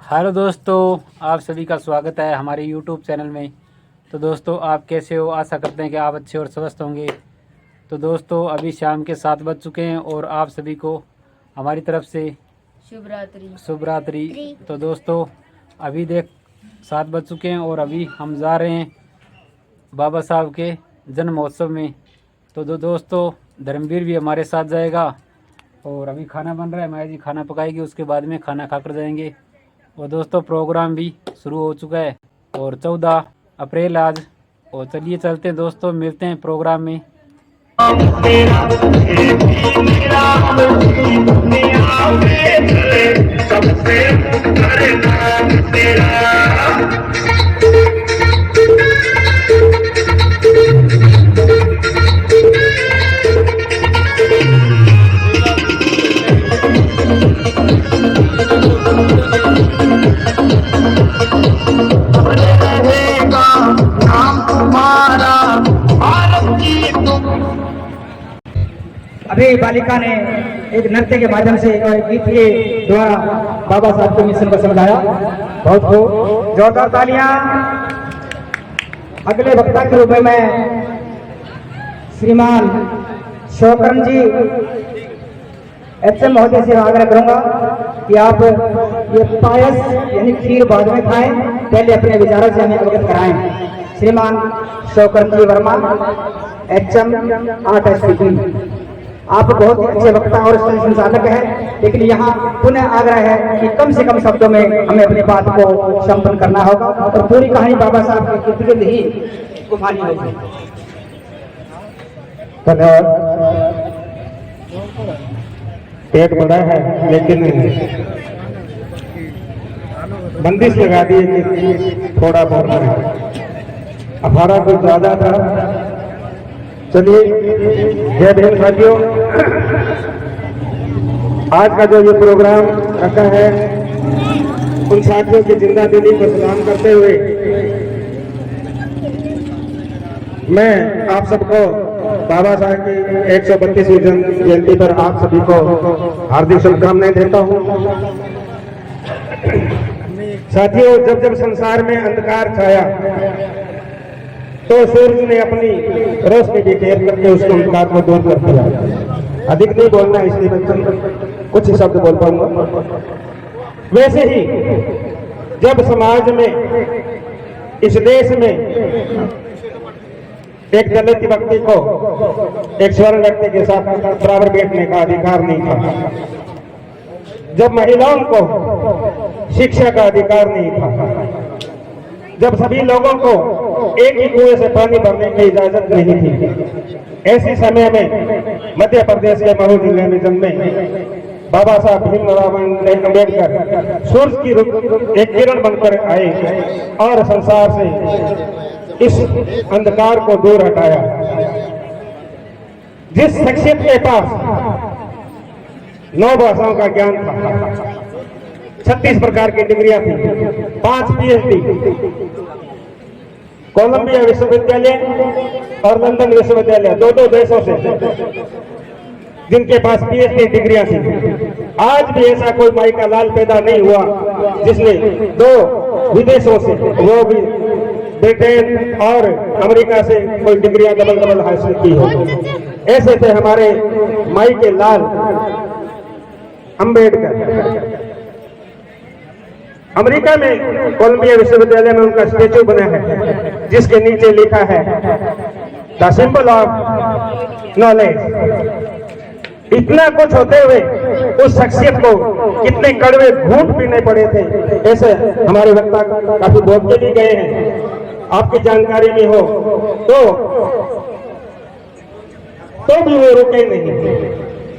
Hello दोस्तों, आप सभी का स्वागत है हमारे यूट्यूब चैनल में। तो दोस्तों, आप कैसे हो? आशा करते हैं कि आप अच्छे और स्वस्थ होंगे। तो दोस्तों, अभी शाम के 7 बज चुके हैं और आप सभी को हमारी तरफ से शुभ रात्रि। तो दोस्तों, अभी 7 बज चुके हैं और अभी हम जा रहे हैं बाबा साहब के जन्म महोत्सव में। तो दोस्तों, धर्मवीर भी हमारे साथ जाएगा और अभी खाना बन रहा है, माया जी खाना पकाएगी, उसके बाद में खाना खाकर जाएंगे। और दोस्तों, प्रोग्राम भी शुरू हो चुका है और 14 अप्रैल आज। और चलिए चलते हैं दोस्तों, मिलते हैं प्रोग्राम में। अभी बालिका ने एक नृत्य के माध्यम से गीत के द्वारा बाबा साहब के मिशन को समझाया। बहुत खूब, जोरदार तालियां। अगले वक्ता के रूप में मैं श्रीमान शौकरन जी एचएम महोदय से आग्रह करूंगा कि आप ये पायस यानी खीर बाद में खाएं, पहले अपने विचारों से हमें अवगत कराएं। श्रीमान शौकरन जी वर्मा, एचएम 8 SPP। आप बहुत ही अच्छे वक्ता और संचालक हैं, लेकिन यहाँ पुनः आग्रह है कि कम से कम शब्दों में हमें अपनी बात को संपन्न करना होगा और पूरी कहानी बाबा साहब के इर्द गिर्द ही घुमानी होगी। धन्यवाद। पेट बड़ा है लेकिन बंदिश लगा दी कि थोड़ा बोलना है, अखाड़ा कुछ ज्यादा था। चलिए, जय भीम साथियों। आज का जो ये प्रोग्राम रखा है, उन साथियों की जिंदा दिली को सलाम करते हुए मैं आप सबको बाबा साहब की 132वीं जयंती पर आप सभी को हार्दिक शुभकामनाएं देता हूं। साथियों, जब जब संसार में अंधकार छाया तो सूरज ने अपनी रोशनी की घेर करके उस अंधकार को दूर कर दिया। अधिक नहीं बोलना, इसलिए मैं कुछ ही शब्द बोल पाऊंगा। वैसे ही जब समाज में, इस देश में एक दलित व्यक्ति को एक स्वर्ण व्यक्ति के साथ बराबर बैठने का अधिकार नहीं था, जब महिलाओं को शिक्षा का अधिकार नहीं था, जब सभी लोगों को एक ही कुएं से पानी भरने की इजाजत नहीं थी, ऐसे समय में मध्य प्रदेश के महू जिले में जन्मे बाबा साहब भीमराव अम्बेडकर सूरज की एक किरण बनकर आए और संसार से इस अंधकार को दूर हटाया। जिस शख्सियत के पास 9 भाषाओं का ज्ञान था, 36 प्रकार की डिग्रियां थी, 5 PhD, कोलंबिया विश्वविद्यालय और लंदन विश्वविद्यालय, 2 देशों से जिनके पास PhD डिग्रियां थी। आज भी ऐसा कोई माई का लाल पैदा नहीं हुआ जिसने 2 विदेशों से, वो भी ब्रिटेन और अमेरिका से, कोई डिग्रियां डबल हासिल की हो। ऐसे थे हमारे माई के लाल अंबेडकर। अमेरिका में कोलंबिया विश्वविद्यालय में उनका स्टेचू बना है जिसके नीचे लिखा है द सिंबल ऑफ नॉलेज। इतना कुछ होते हुए उस शख्सियत को कितने कड़वे घूंट पीने पड़े थे, ऐसे हमारे वक्ता काफी बोल के भी गए हैं। आपकी जानकारी में हो तो भी वो रुके नहीं।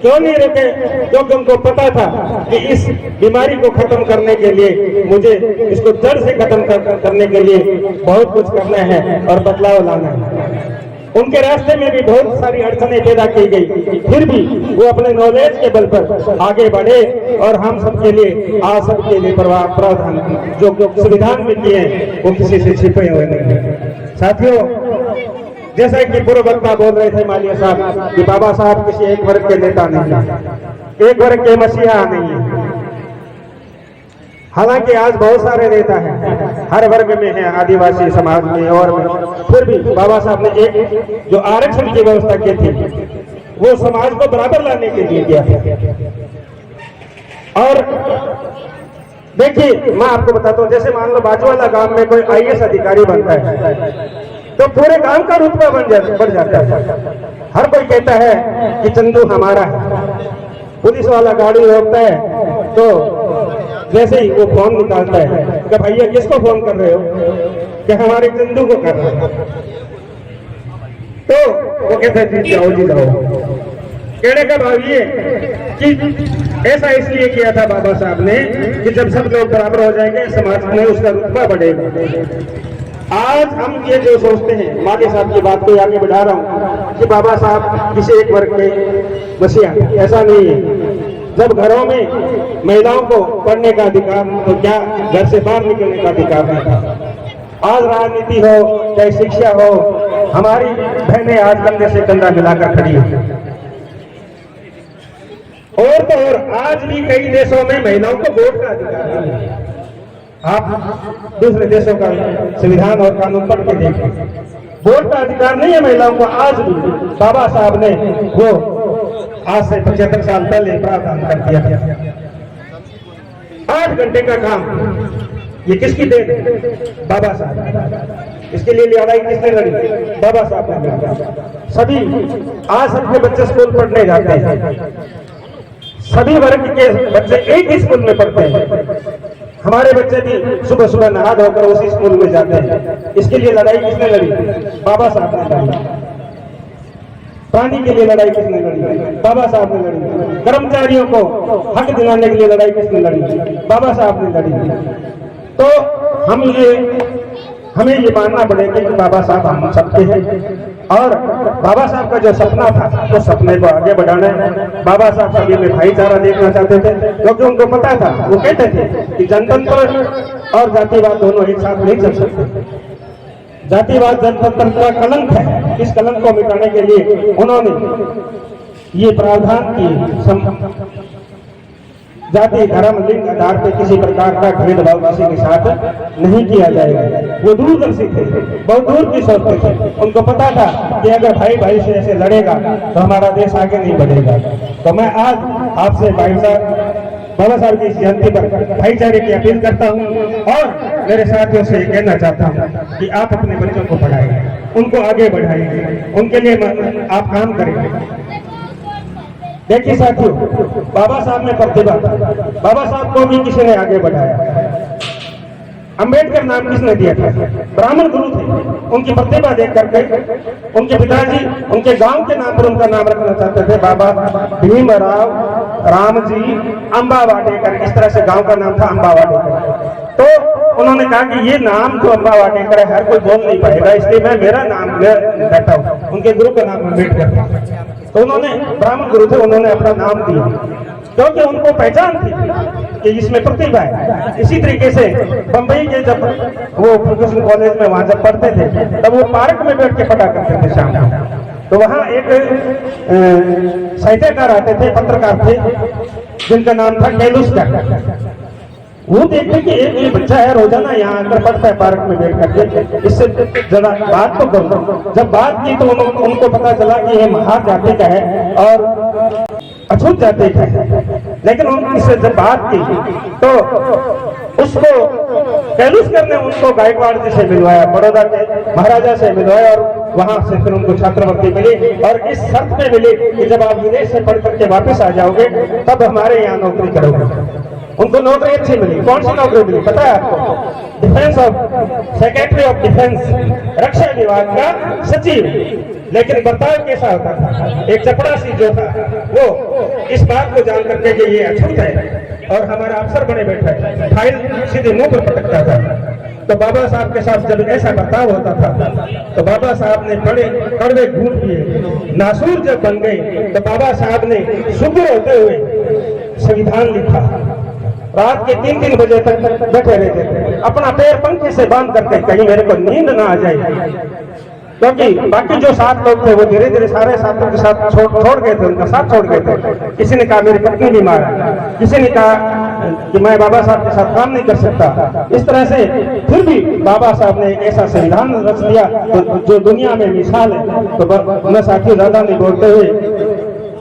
क्यों नहीं रुके? क्योंकि उनको पता था कि इस बीमारी को खत्म करने के लिए, मुझे इसको जड़ से खत्म करने के लिए बहुत कुछ करना है और बदलाव लाना है। उनके रास्ते में भी बहुत सारी अड़चनें पैदा की गई, फिर भी वो अपने नॉलेज के बल पर आगे बढ़े और हम सबके लिए, आज सबके लिए प्रावधान जो संविधान में किए हैं वो किसी से छिपे हुए नहीं। साथियों, जैसा कि पूर्व वक्ता बोल रहे थे मालिया साहब कि बाबा साहब किसी एक वर्ग के नेता नहीं, एक वर्ग के मसीहा नहीं है। हालांकि आज बहुत सारे नेता हैं, हर वर्ग में है, आदिवासी समाज में और में, फिर भी बाबा साहब ने एक जो आरक्षण की व्यवस्था की थी वो समाज को बराबर लाने के लिए किया था। और देखिए मैं आपको बताता हूँ, जैसे मान लो बाजूवाला गांव में कोई IAS अधिकारी बनता है तो पूरे गांव का रुतबा बढ़ जाता है। हर कोई कहता है कि चंदू हमारा है। पुलिस वाला गाड़ी रोकता है तो जैसे ही वो फोन निकालता है कि भैया किसको फोन कर रहे हो, कि हमारे चंदू को कर रहे हो, तो वो कहते हैं जी जाओ जी जाओ। कहने का भाव ये कि ऐसा इसलिए किया था बाबा साहब ने कि जब सब लोग बराबर हो जाएंगे समाज में उसका रुतबा बढ़ेगा। आज हम ये जो सोचते हैं, माली साहब की बात को आगे बढ़ा रहा हूँ कि बाबा साहब किसी एक वर्ग के मसीहा, ऐसा नहीं है। जब घरों में महिलाओं को पढ़ने का अधिकार तो क्या घर से बाहर निकलने का अधिकार नहीं था। आज राजनीति हो चाहे शिक्षा हो, हमारी बहनें आज कंधे से कंधा मिलाकर खड़ी है। और तो और आज भी कई देशों में महिलाओं को वोट का अधिकार नहीं है। आप दूसरे देशों का संविधान और कानून पढ़ के देखें, वोट का अधिकार नहीं है महिलाओं को आज भी। बाबा साहब ने वो आज से 75 साल पहले प्रावधान कर दिया था। 8 घंटे का काम, ये किसकी देन है? बाबा साहब। इसके लिए लड़ाई किसने लड़ी? बाबा साहब ने लड़ी। सभी आज सबके बच्चे स्कूल पढ़ने जाते हैं, सभी वर्ग के बच्चे एक ही स्कूल में पढ़ते हैं। हमारे बच्चे भी सुबह सुबह नहा धोकर उसी स्कूल में जाते हैं। इसके लिए लड़ाई किसने लड़ी? बाबा साहब ने लड़ी। पानी के लिए लड़ाई किसने लड़ी? बाबा साहब ने लड़ी। कर्मचारियों को हक दिलाने के लिए लड़ाई किसने लड़ी? बाबा साहब ने लड़ी। तो हमें ये मानना पड़ेगा कि बाबा साहब हम सबके हैं और बाबा साहब का जो सपना था तो सपने को आगे बढ़ाना है। बाबा साहब सभी में भाईचारा देखना चाहते थे, क्योंकि उनको पता था, वो कहते थे कि जनतंत्र और जातिवाद दोनों एक साथ नहीं चल सकते। जातिवाद जनतंत्र का कलंक है। इस कलंक को मिटाने के लिए उन्होंने ये प्रावधान किए, जाति धर्म लिंग आधार पर किसी प्रकार का भेदभाव किसी के साथ नहीं किया जाएगा। वो दूरदर्शी थे, बहुत दूर की सोचते थे। उनको पता था कि अगर भाई भाई से ऐसे लड़ेगा तो हमारा देश आगे नहीं बढ़ेगा। तो मैं आज आपसे भाई साहब बाबा साहब की इस जयंती पर भाईचारे की अपील करता हूँ और मेरे साथियों से कहना चाहता हूँ कि आप अपने बच्चों को पढ़ाएंगे, उनको आगे बढ़ाएंगे, उनके लिए आप काम करेंगे। देखिए साथियों, बाबा साहब में प्रतिभा, बाबा साहब को भी किसी ने आगे बढ़ाया। अंबेडकर नाम किसने दिया था? ब्राह्मण गुरु थे। उनकी प्रतिभा देख करके उनके पिताजी उनके गांव के नाम पर उनका नाम रखना चाहते थे, बाबा भीमराव रामजी अंबा वाटेकर। इस तरह से गांव का नाम था अंबा वाटेकर। तो उन्होंने कहा कि ये नाम जो अंबा वाटेकर है हर कोई बोल नहीं पाएगा, इसलिए मैं मेरा नाम बैठा हूँ। उनके गुरु का नाम अम्बेडकर। तो उन्होंने ब्राह्मण गुरु थे, उन्होंने अपना नाम दिया क्योंकि उनको पहचान थी कि इसमें प्रतिभा है। इसी तरीके से बंबई के जब वो फर्ग्यूसन कॉलेज में वहां जब पढ़ते थे तब वो पार्क में बैठ के पढ़ा करते थे शाम को। तो वहां एक साहित्यकार आते थे, पत्रकार थे, जिनका नाम था कैलुस्कर। वो देखते कि एक बच्चा है रोजाना यहाँ आकर पढ़ता है पार्क में बैठ करके, इससे जरा बात तो करो। जब बात की तो उनको पता चला कि ये महार जाति का है और अछूत जाति का है। लेकिन उनसे जब बात की तो उसको कैलुस्कर ने उनको गायकवाड़ जी से मिलवाया, बड़ौदा के महाराजा से मिलवाया और वहां से फिर उनको छात्रवृत्ति मिली और इस शर्त पे मिली कि जब आप विदेश से पढ़ करके वापस आ जाओगे तब हमारे यहाँ नौकरी करोगे। उनको नौकरी अच्छी मिली। कौन सी नौकरी मिली पता है आपको? Defence of secretary of defence, रक्षा विभाग का सचिव। लेकिन बर्ताव कैसा होता था? एक चपड़ासी जो था वो इस बात को जान करके कि ये अछूत है और हमारा अफसर बने बैठा है, फाइल सीधे मुंह पर पटकता था। तो बाबा साहब के साथ जब ऐसा बर्ताव होता था तो बाबा साहब ने बड़े कड़वे घूंट दिए। नासूर जब बन गए तो बाबा साहब ने शुक्र होते हुए संविधान लिखा। रात के 3-3 बजे तक बैठे रहते थे, अपना पैर पंखे से बांध करके कहीं मेरे को नींद ना आ जाए। क्योंकि बाकी जो 7 लोग थे वो धीरे धीरे सारे साथियों के साथ छोड़ गए थे, उनका साथ छोड़ गए थे। किसी ने कहा मेरी पत्नी बीमार है, किसी ने कहा कि मैं बाबा साहब के साथ काम नहीं कर सकता। इस तरह से फिर भी बाबा साहब ने एक ऐसा संविधान रच लिया जो दुनिया में मिसाल है। तो मैं साथियों ज्यादा नहीं बोलते हुए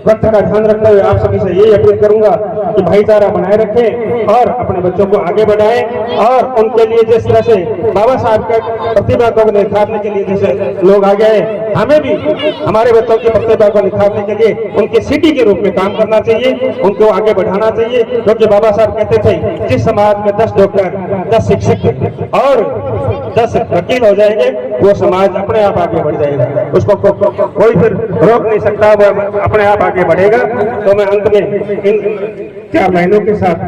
वक्त का ध्यान रखते हुए आप सभी से यही अपील करूंगा कि भाईचारा बनाए रखें और अपने बच्चों को आगे बढ़ाएं और उनके लिए जिस तरह से बाबा साहब का प्रतिभा को निखारने के लिए जैसे लोग आगे आए, हमें भी हमारे बच्चों की प्रतिभा को निखारने के लिए उनके सिटी के रूप में काम करना चाहिए, उनको आगे बढ़ाना चाहिए। क्योंकि बाबा साहब कहते थे जिस समाज में 10 डॉक्टर, 10 शिक्षक और 10 वकील हो जाएंगे वो समाज अपने आप आगे बढ़ जाएगा, उसको कोई फिर रोक नहीं सकता, वो अपने आप आगे बढ़ेगा। तो मैं अंत में इन 4 बहनों के साथ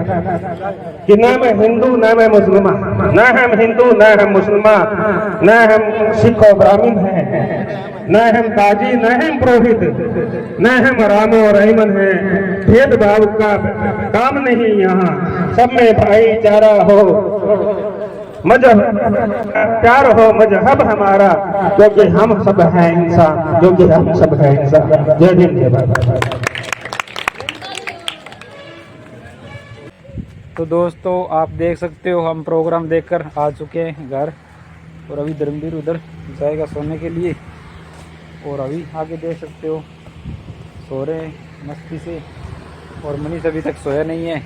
कि न मैं हिंदू न मैं मुसलमान, न हम हिंदू न हम मुसलमान, न हम सिख और ब्राह्मण हैं, न हम काजी न हम पुरोहित, न हम राम और रहीमन हैं, भेदभाव का काम नहीं यहाँ, सब में भाईचारा हो, मजहब प्यार हो मजहब हमारा, क्योंकि हम सब हैं इंसान, क्योंकि हम सब हैं इंसान। जय हिंद जय भारत। तो दोस्तों आप देख सकते हो हम प्रोग्राम देखकर आ चुके हैं घर, और अभी धर्मवीर उधर जाएगा सोने के लिए, और अभी आगे देख सकते हो सो रहे हैं मस्ती से, और मनीष अभी तक सोया नहीं है।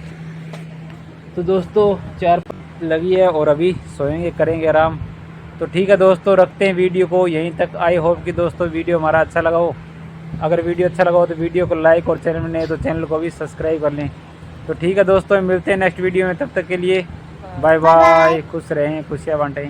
तो दोस्तों 4 लगी है और अभी सोएंगे, करेंगे आराम। तो ठीक है दोस्तों, रखते हैं वीडियो को यहीं तक। आई होप कि दोस्तों वीडियो हमारा अच्छा लगा हो। अगर वीडियो अच्छा लगा हो तो वीडियो को लाइक, और चैनल में नए तो चैनल को भी सब्सक्राइब कर लें। तो ठीक है दोस्तों, मिलते हैं नेक्स्ट वीडियो में, तब तक के लिए बाय बाय, खुश रहें, खुशियाँ बांटें।